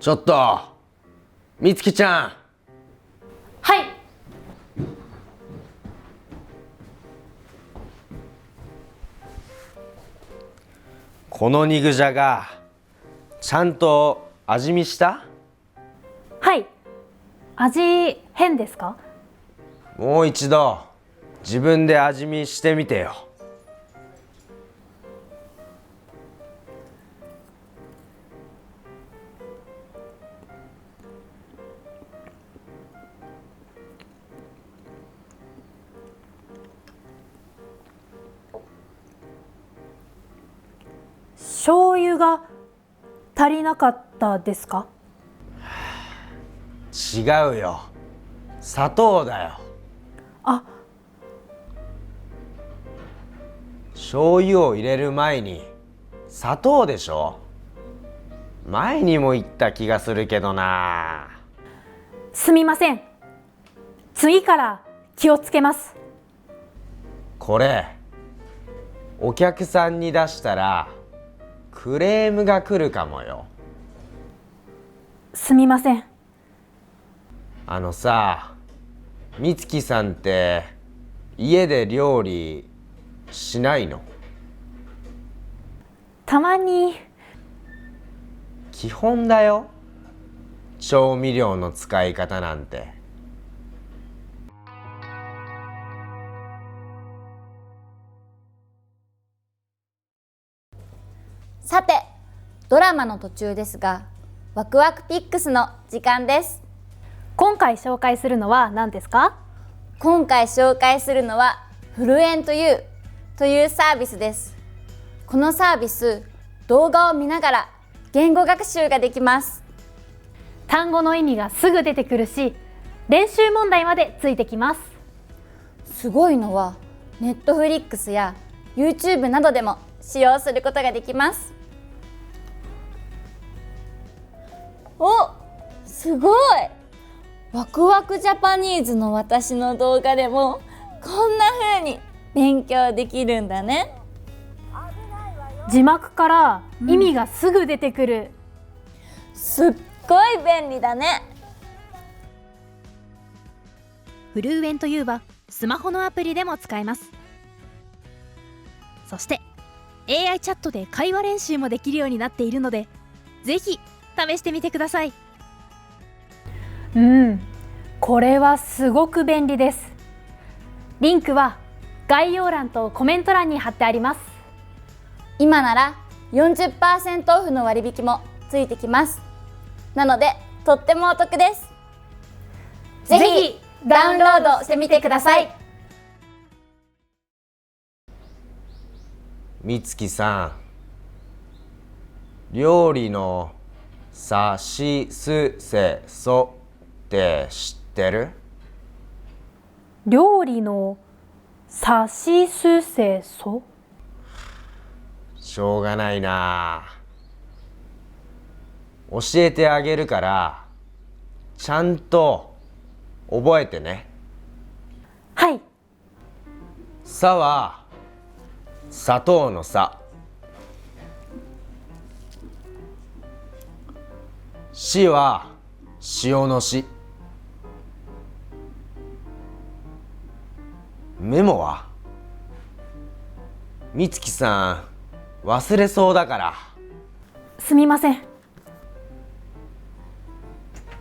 ちょっとみつきちゃん。はい。この肉じゃがちゃんと味見した？はい。味変ですか？もう一度自分で味見してみてよ。醤油が足りなかったですか？違うよ、砂糖だよ。あ、醤油を入れる前に砂糖でしょ。前にも言った気がするけどな。すみません。次から気をつけます。これお客さんに出したらクレームが来るかもよ。すみません。あのさ、みつきさんって家で料理しないの？たまに。基本だよ、調味料の使い方なんて。さて、ドラマの途中ですが、ワクワクピックスの時間です。今回紹介するのは何ですか？今回紹介するのはフルエント U というサービスです。このサービス、動画を見ながら言語学習ができます。単語の意味がすぐ出てくるし、練習問題までついてきます。すごいのは、Netflix や YouTube などでも使用することができます。お、すごい！ワクワクジャパニーズの私の動画でもこんな風に勉強できるんだね。字幕から意味がすぐ出てくる。すっごい便利だね。フルーエント U はスマホのアプリでも使えます。そして AI チャットで会話練習もできるようになっているので、ぜひ試してみてください。これはすごく便利です。リンクは概要欄とコメント欄に貼ってあります。今なら 40% オフの割引もついてきます。なのでとってもお得です。ぜひダウンロードしてみてください。みつきさん、料理のさしすせそって知ってる？料理のさしすせそ？しょうがないな。教えてあげるからちゃんと覚えてね。はい。さは砂糖のさ、しは塩のし、メモは？みつきさん忘れそうだから。すみません。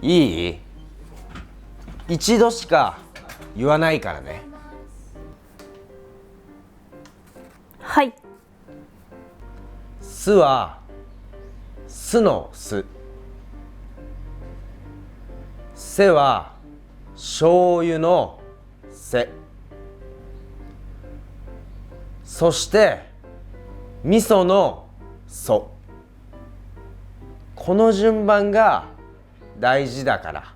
いい？一度しか言わないからね。はい。すはすのす、せは醤油のせ、そして味噌のそ。この順番が大事だから。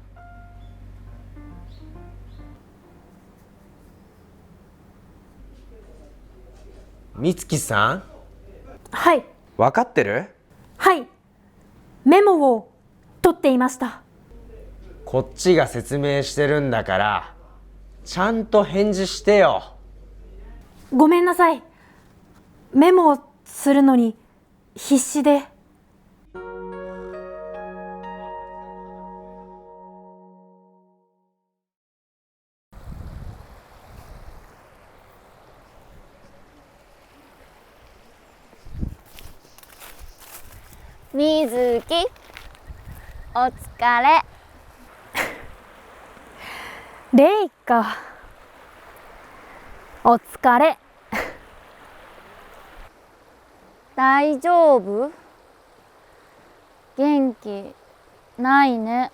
みつきさん、はい。分かってる？はい。メモを取っていました。こっちが説明してるんだからちゃんと返事してよ。ごめんなさい。メモをするのに必死で。みずき、お疲れ。れいか、お疲れ。大丈夫？元気ないね。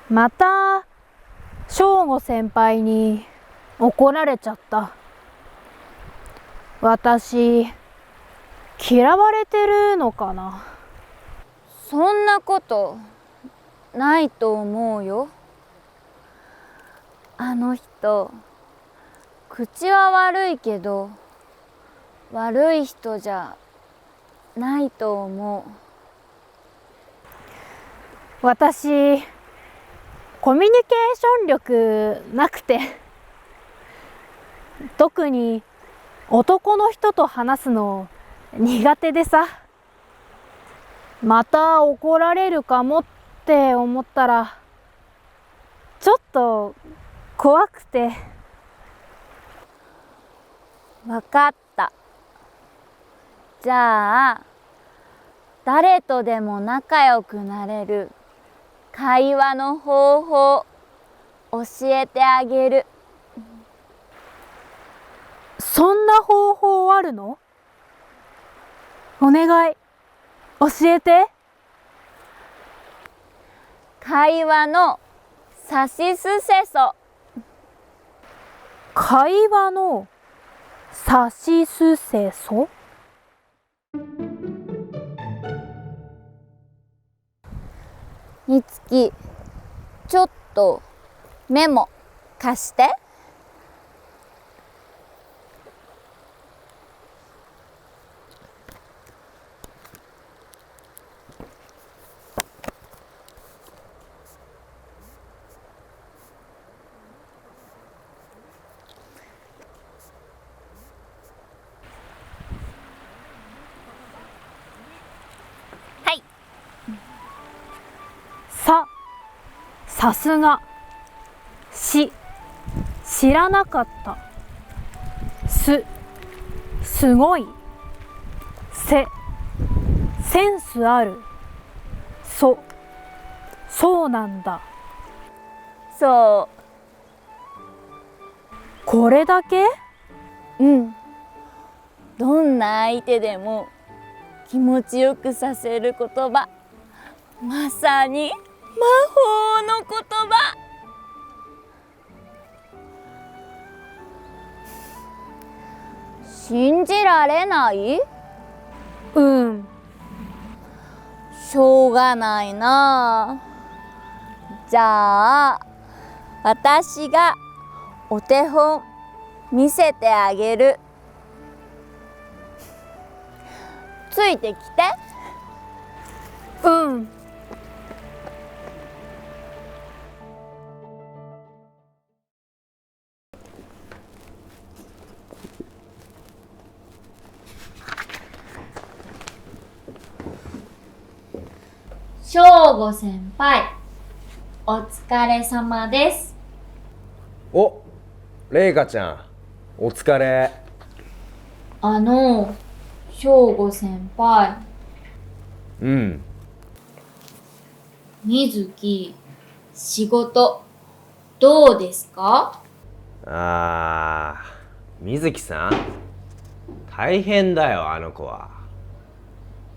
また翔吾先輩に怒られちゃった。私嫌われてるのかな。そんなことないと思うよ。あの人、口は悪いけど悪い人じゃないと思う。私コミュニケーション力なくて、特に男の人と話すの苦手でさ、また怒られるかもって思ったらちょっと怖くて。わかった。じゃあ誰とでも仲良くなれる会話の方法教えてあげる。そんな方法あるの？お願い教えて。会話のさしすせそ。会話のさしすせそ？みつき、ちょっとメモ貸して。はい。さすが。知らなかった。すごい。センスある。そうなんだ。そこれだけ？う。うん。どんな相手でも気持ちよくさせる言葉。まさに魔法の言葉。信じられない？うん。しょうがないな。じゃあ私がお手本見せてあげる。ついてきて。うん。しょうご先輩、お疲れ様です。お、れいかちゃん、お疲れ。しょうご先輩、うん。みずき、仕事どうですか？みずきさん、大変だよ、あの子は。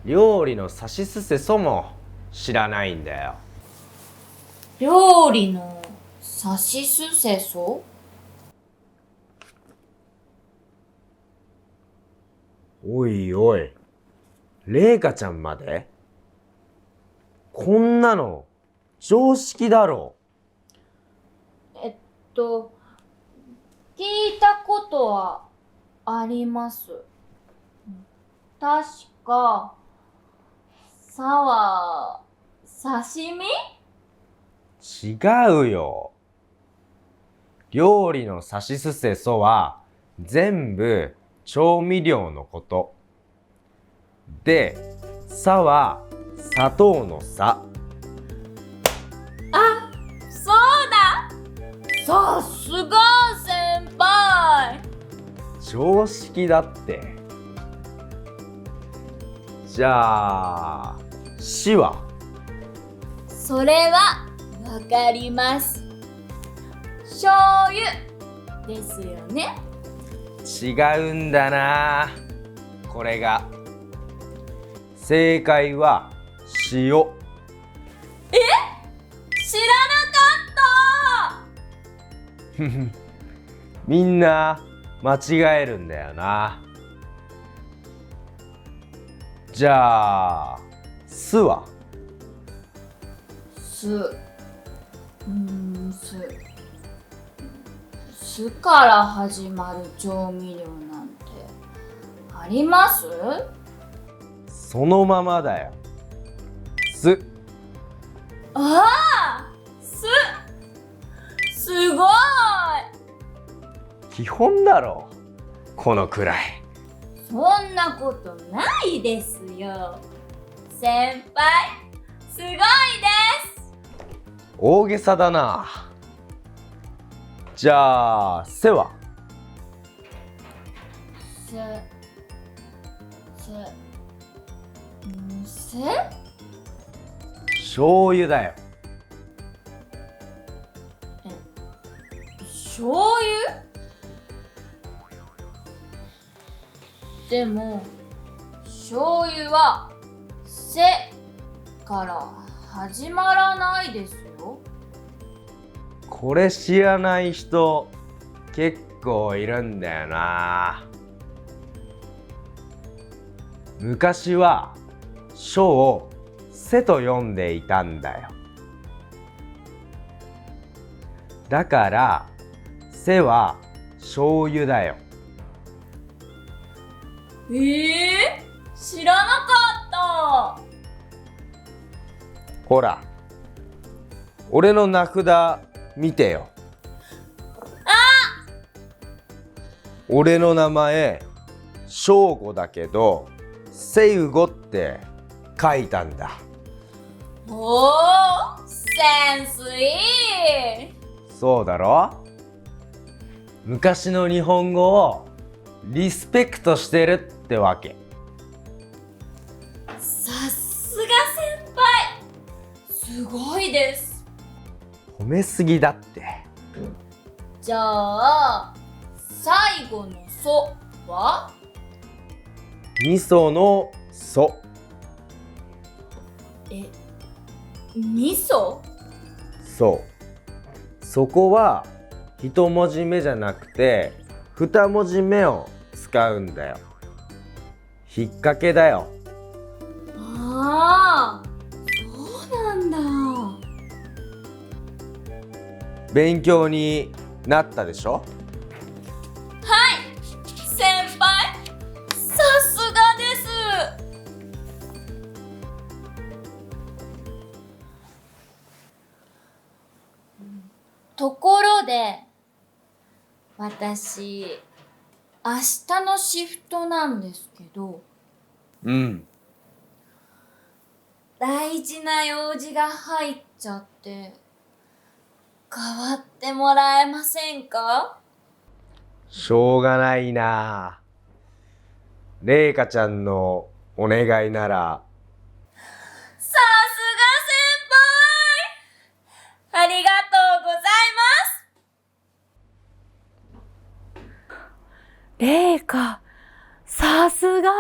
料理のさしすせそも知らないんだよ。料理のさしすせそ？おいおい、れいかちゃんまで？こんなの常識だろ。聞いたことはあります。確かさは刺身？違うよ。料理のさしすせそは全部調味料のこと。で、さは砂糖のさ。あ、そうだ。さすが先輩。常識だって。じゃあしはそれはわかります。醤油ですよね。違うんだな。これが正解は塩。知らなかった。みんな間違えるんだよな。じゃあ酢はすから始まる調味料なんてあります？そのままだよ。酢。ああ、すごい。基本だろこのくらい。そんなことないですよ。先輩、すごいです。大げさだな。じゃあせは醤油だよ。醤油？でも醤油はせから始まらないですよ。これ知らない人結構いるんだよな。昔は書をせと読んでいたんだよ。だからせは醤油だよ。知らなかった。ほら俺の名札見てよ。俺の名前翔吾だけどセウゴって書いたんだ。おー、センスいい。そうだろ。昔の日本語をリスペクトしてるってわけ。さすが先輩、すごいです。褒めすぎだって。じゃあ最後のソは？味噌のソ。味噌？そう。そこは一文字目じゃなくて二文字目を使うんだよ。引っ掛けだよ。ああ、そうなんだ。勉強になったでしょ。先輩、さすがです。ところで私明日のシフトなんですけど、大事な用事が入っちゃって代わってもらえませんか？しょうがないな。れいかちゃんのお願いなら。さすが先輩、ありがとうございます。れいか、さすが。